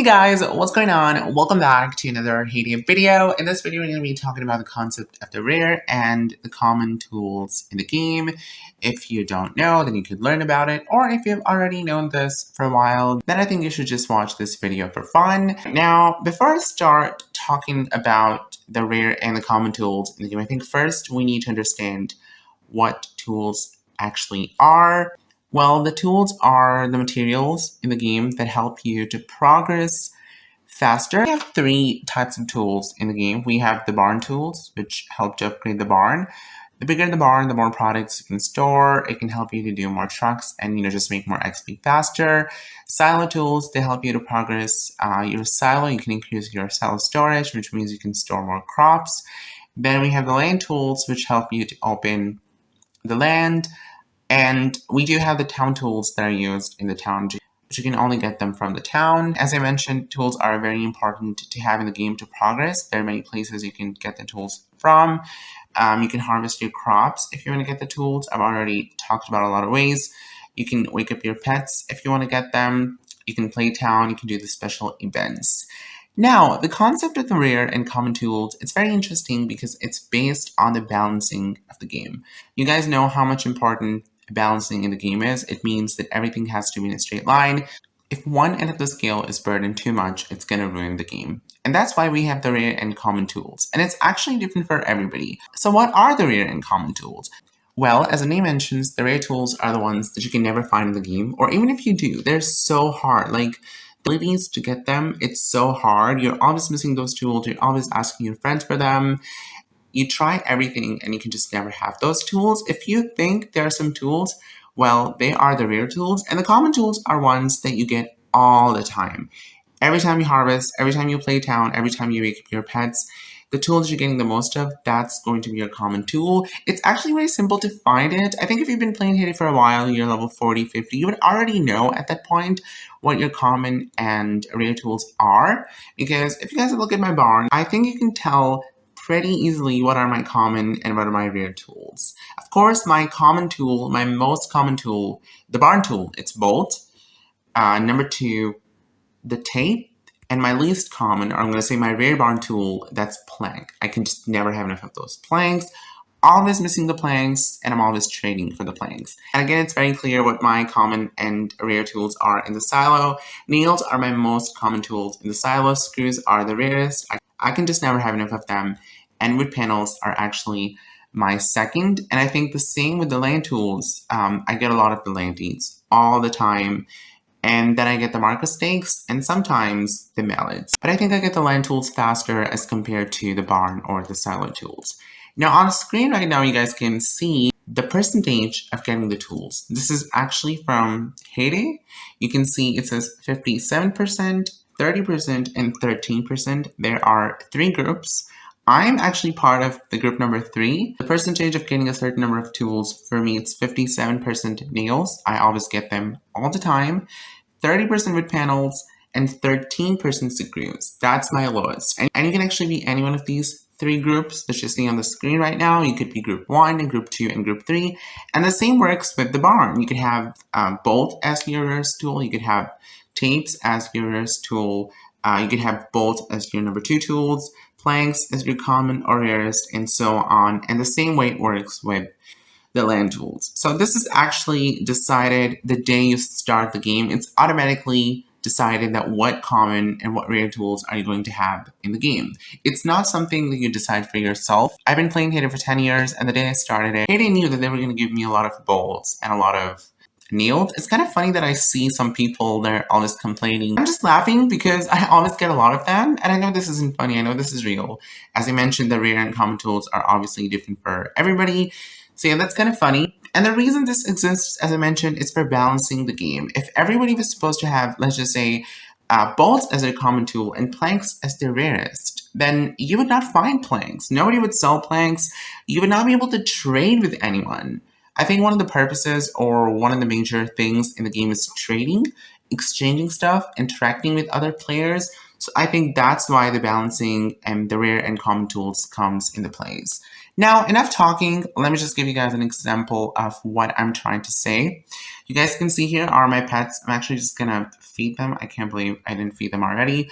Hey guys, what's going on? Welcome back to another Hades video. In this video, we're going to be talking about the concept of the rare and the common tools in the game. If you don't know, then you could learn about it. Or if you've already known this for a while, then I think you should just watch this video for fun. Now, before I start talking about the rare and the common tools in the game, I think first we need to understand what tools actually are. Well, the tools are the materials in the game that help you to progress faster. We have three types of tools in the game. We have the barn tools, which help to upgrade the barn. The bigger the barn, the more products you can store. It can help you to do more trucks and just make more XP faster. Silo tools, they help you to progress your silo. You can increase your silo storage, which means you can store more crops. Then we have the land tools, which help you to open the land. And we do have the town tools that are used in the town, but you can only get them from the town. As I mentioned, tools are very important to have in the game to progress. There are many places you can get the tools from. You can harvest your crops if you want to get the tools. I've already talked about a lot of ways. You can wake up your pets if you want to get them. You can play town. You can do the special events. Now, the concept of the rare and common tools, it's very interesting because it's based on the balancing of the game. You guys know how much important balancing in the game is. It means that everything has to be in a straight line. If one end of the scale is burdened too much, it's going to ruin the game. And that's why we have the rare and common tools. And it's actually different for everybody. So what are the rare and common tools? Well, as the name mentions, the rare tools are the ones that you can never find in the game. Or even if you do, they're so hard. Like, abilities to get them, it's so hard. You're always missing those tools. You're always asking your friends for them. You try everything and you can just never have those tools. If you think there are some tools, well, they are the rare tools. And the common tools are ones that you get all the time. Every time you harvest, every time you play town, every time you wake up your pets, the tools you're getting the most of, that's going to be your common tool. It's actually very simple to find it. I think if you've been playing Hades for a while, you're level 40, 50, you would already know at that point what your common and rare tools are. Because if you guys look at my barn, I think you can tell pretty easily what are my common and what are my rare tools. Of course, my common tool, my most common tool, the barn tool, it's bolt. Number 2, the tape. And my least common, or I'm going to say my rare barn tool, that's plank. I can just never have enough of those planks. Always missing the planks, and I'm always trading for the planks. And again, it's very clear what my common and rare tools are in the silo. Nails are my most common tools in the silo. Screws are the rarest. I can just never have enough of them. And wood panels are actually my second. And I think the same with the land tools. I get a lot of the land deeds all the time. And then I get the marker stakes and sometimes the mallets. But I think I get the land tools faster as compared to the barn or the silo tools. Now on the screen right now, you guys can see the percentage of getting the tools. This is actually from Hades. You can see it says 57%, 30%, and 13%. There are 3 groups. I'm actually part of the group number 3. The percentage of getting a certain number of tools, for me, it's 57% nails. I always get them all the time. 30% wood panels, and 13% screws. That's my lowest. And you can actually be any one of these 3 groups that you see on the screen right now. You could be group 1, and group 2, and group 3. And the same works with the barn. You could have bolt as your rarest tool. You could have tapes as your rarest tool. You could have bolt as your number 2 tools. Planks as your common or rarest, and so on. And the same way it works with the land tools. So this is actually decided the day you start the game. It's automatically decided that what common and what rare tools are you going to have in the game. It's not something that you decide for yourself. I've been playing Hades for 10 years, and the day I started it, Hades knew that they were going to give me a lot of bolts and a lot of nailed. It's kind of funny that I see some people, they're always complaining. I'm just laughing because I always get a lot of them, and I know this isn't funny, I know this is real. As I mentioned, the rare and common tools are obviously different for everybody, so yeah, that's kind of funny. And the reason this exists, as I mentioned, is for balancing the game. If everybody was supposed to have, let's just say, bolts as their common tool and planks as their rarest, then you would not find planks. Nobody would sell planks. You would not be able to trade with anyone. I think one of the purposes or one of the major things in the game is trading, exchanging stuff, interacting with other players. So I think that's why the balancing and the rare and common tools comes into place. Now, enough talking. Let me just give you guys an example of what I'm trying to say. You guys can see here are my pets. I'm actually just gonna feed them. I can't believe I didn't feed them already.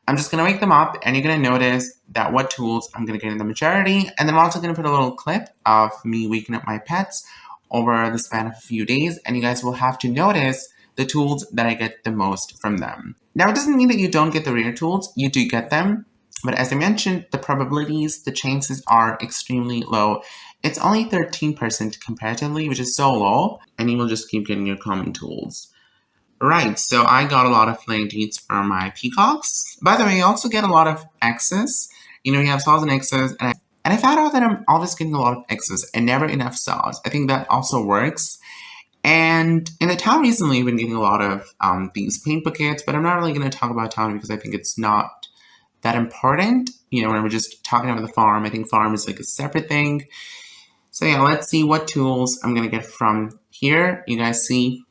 I'm just gonna wake them up, and you're gonna notice that what tools I'm gonna get in the majority, and then I'm also gonna put a little clip of me waking up my pets over the span of a few days, and you guys will have to notice the tools that I get the most from them. Now, it doesn't mean that you don't get the rare tools. You do get them. But as I mentioned, the probabilities, the chances are extremely low. It's only 13% comparatively, which is so low, and you will just keep getting your common tools. Right, so I got a lot of ladies from my peacocks. By the way, I also get a lot of X's. You know, you have saws and X's, and I found out that I'm always getting a lot of X's and never enough saws. I think that also works. And in the town recently, I've been getting a lot of these paint buckets, but I'm not really going to talk about town because I think it's not that important. You know, when we're just talking about the farm, I think farm is like a separate thing. So yeah, let's see what tools I'm going to get from here. You guys see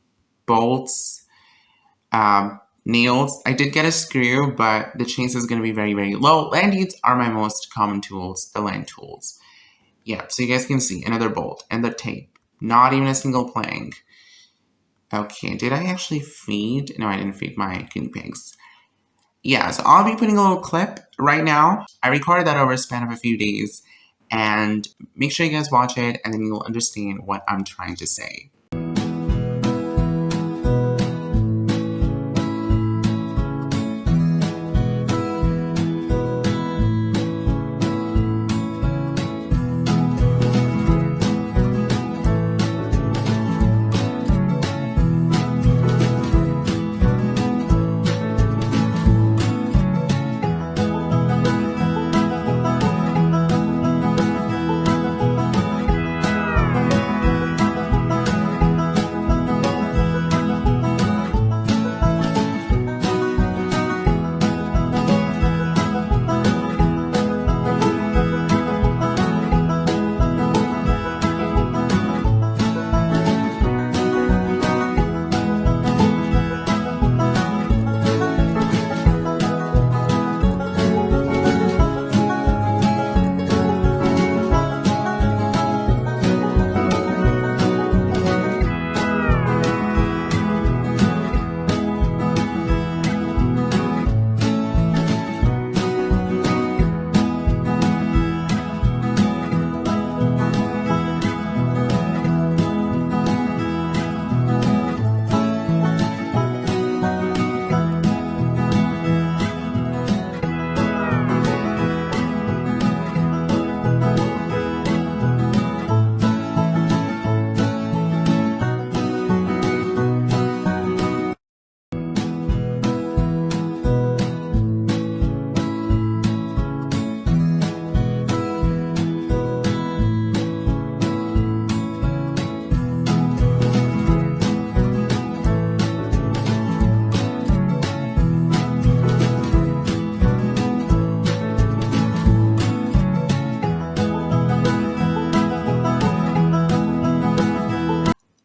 bolts, nails. I did get a screw, but the chance is going to be very, very low. Land beads are my most common tools, the land tools. Yeah, so you guys can see another bolt and the tape. Not even a single plank. Okay, did I actually feed? No, I didn't feed my guinea pigs. Yeah, so I'll be putting a little clip right now. I recorded that over a span of a few days, and make sure you guys watch it, and then you'll understand what I'm trying to say.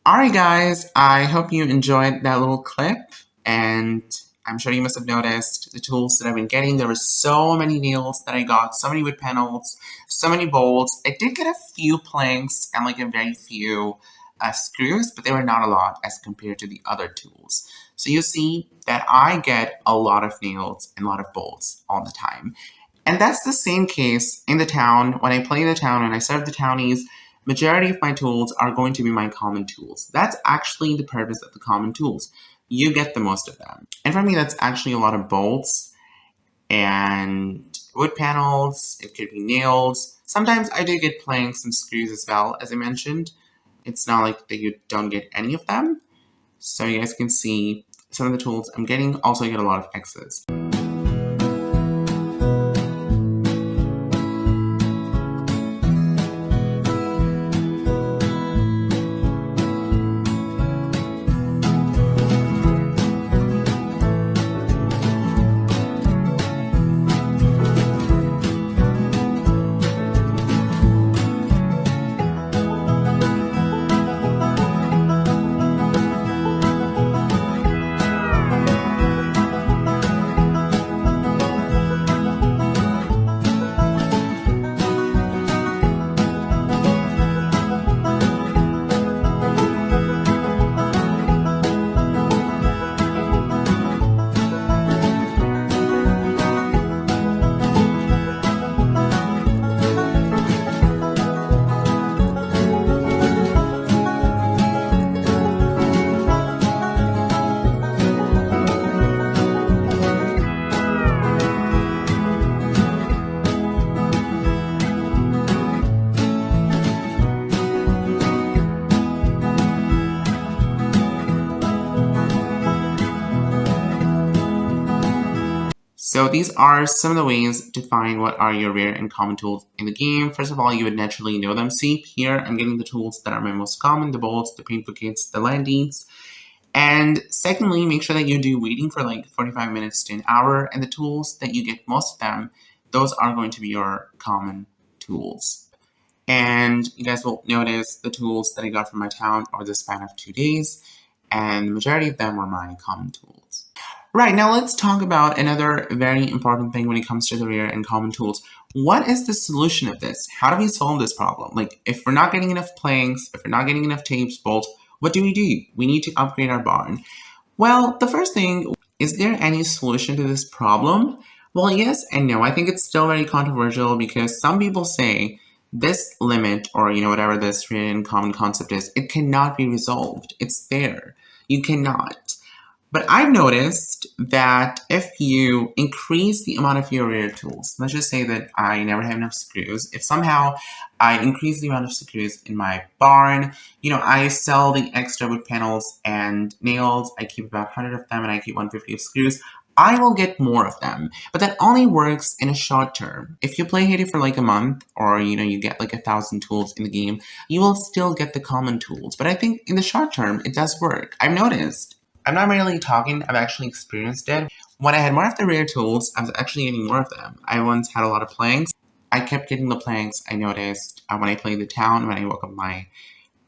Alright guys, I hope you enjoyed that little clip, and I'm sure you must have noticed the tools that I've been getting. There were so many nails that I got, so many wood panels, so many bolts. I did get a few planks and like a very few screws, but they were not a lot as compared to the other tools. So you see that I get a lot of nails and a lot of bolts all the time. And that's the same case in the town. When I play the town and I serve the townies, majority of my tools are going to be my common tools. That's actually the purpose of the common tools. You get the most of them. And for me, that's actually a lot of bolts and wood panels. It could be nails. Sometimes I do get planks and screws as well, as I mentioned. It's not like that you don't get any of them. So you guys can see some of the tools I'm getting. Also, I get a lot of X's. So these are some of the ways to find what are your rare and common tools in the game. First of all, you would naturally know them. See, here I'm getting the tools that are my most common, the bolts, the paint buckets, the landings. And secondly, make sure that you do waiting for like 45 minutes to an hour, and the tools that you get most of them, those are going to be your common tools. And you guys will notice the tools that I got from my town over the span of 2 days, and the majority of them were my common tools. Right, now let's talk about another very important thing when it comes to the rare and common tools. What is the solution of this? How do we solve this problem? Like, if we're not getting enough planks, if we're not getting enough tapes, bolts, what do? We need to upgrade our barn. Well, the first thing, is there any solution to this problem? Well, yes and no. I think it's still very controversial because some people say this limit, or whatever this rare and common concept is, it cannot be resolved. It's there. You cannot. But I've noticed that if you increase the amount of your rare tools, let's just say that I never have enough screws. If somehow I increase the amount of screws in my barn, I sell the extra wood panels and nails. I keep about 100 of them and I keep 150 of screws. I will get more of them, but that only works in a short term. If you play Haiti for like a month, or you get like 1,000 tools in the game, you will still get the common tools. But I think in the short term, it does work. I've noticed. I'm not merely talking, I've actually experienced it. When I had more of the rare tools, I was actually getting more of them. I once had a lot of planks. I kept getting the planks, I noticed, when I played the town, when I woke up my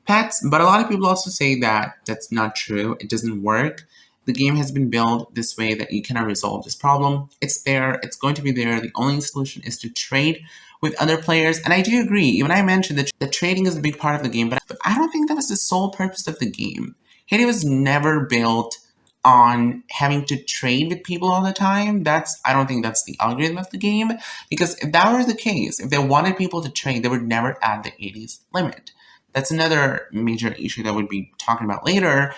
pets. But a lot of people also say that that's not true. It doesn't work. The game has been built this way that you cannot resolve this problem. It's there. It's going to be there. The only solution is to trade with other players. And I do agree. Even I mentioned that the trading is a big part of the game, but I don't think that was the sole purpose of the game. Haiti was never built on having to trade with people all the time. I don't think that's the algorithm of the game. Because if that were the case, if they wanted people to trade, they would never add the 80s limit. That's another major issue that we'll be talking about later.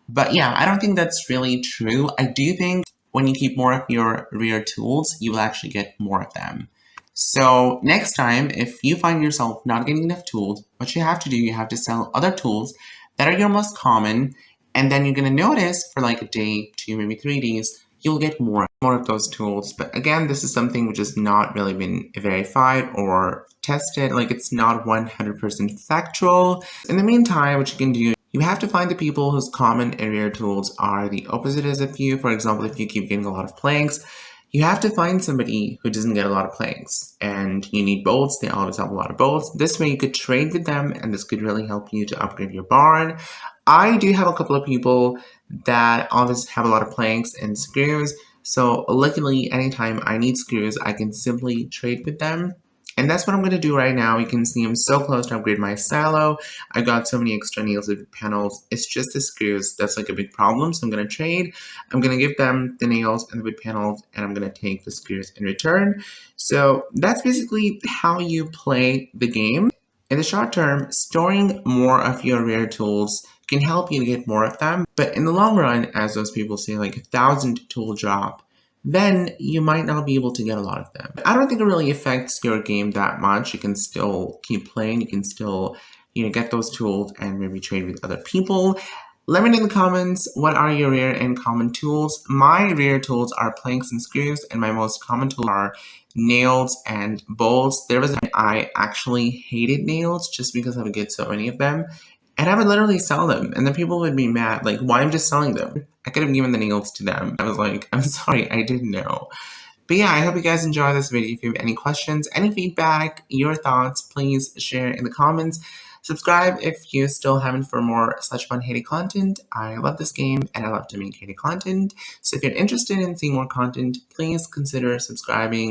But yeah, I don't think that's really true. I do think when you keep more of your rare tools, you will actually get more of them. So next time, if you find yourself not getting enough tools, what you have to do, you have to sell other tools that are your most common, and then you're going to notice for like a day, 2, maybe 3 days, you'll get more of those tools. But again, this is something which has not really been verified or tested. Like, it's not 100% factual. In the meantime, what you can do, you have to find the people whose common and rare tools are the opposite as of you. For example, if you keep getting a lot of planks, you have to find somebody who doesn't get a lot of planks, and you need bolts. They always have a lot of bolts. This way you could trade with them, and this could really help you to upgrade your barn. I do have a couple of people that always have a lot of planks and screws, so luckily anytime I need screws, I can simply trade with them. And that's what I'm going to do right now. You can see I'm so close to upgrade my silo. I got so many extra nails with panels. It's just the screws that's like a big problem. So I'm going to trade. I'm going to give them the nails and the wood panels, and I'm going to take the screws in return. So that's basically how you play the game. In the short term, storing more of your rare tools can help you get more of them. But in the long run, as those people say, like 1,000 tool drop, then you might not be able to get a lot of them. I don't think it really affects your game that much. You can still keep playing. You can still, get those tools and maybe trade with other people. Let me know in the comments, what are your rare and common tools? My rare tools are planks and screws, and my most common tools are nails and bolts. There was I actually hated nails just because I would get so many of them. And I would literally sell them, and then people would be mad, like, why am I just selling them? I could have given the nails to them. I was like, I'm sorry, I didn't know. But yeah, I hope you guys enjoy this video. If you have any questions, any feedback, your thoughts, please share in the comments. Subscribe if you still haven't for more such fun Haiti content. I love this game, and I love to make Haiti content. So if you're interested in seeing more content, please consider subscribing.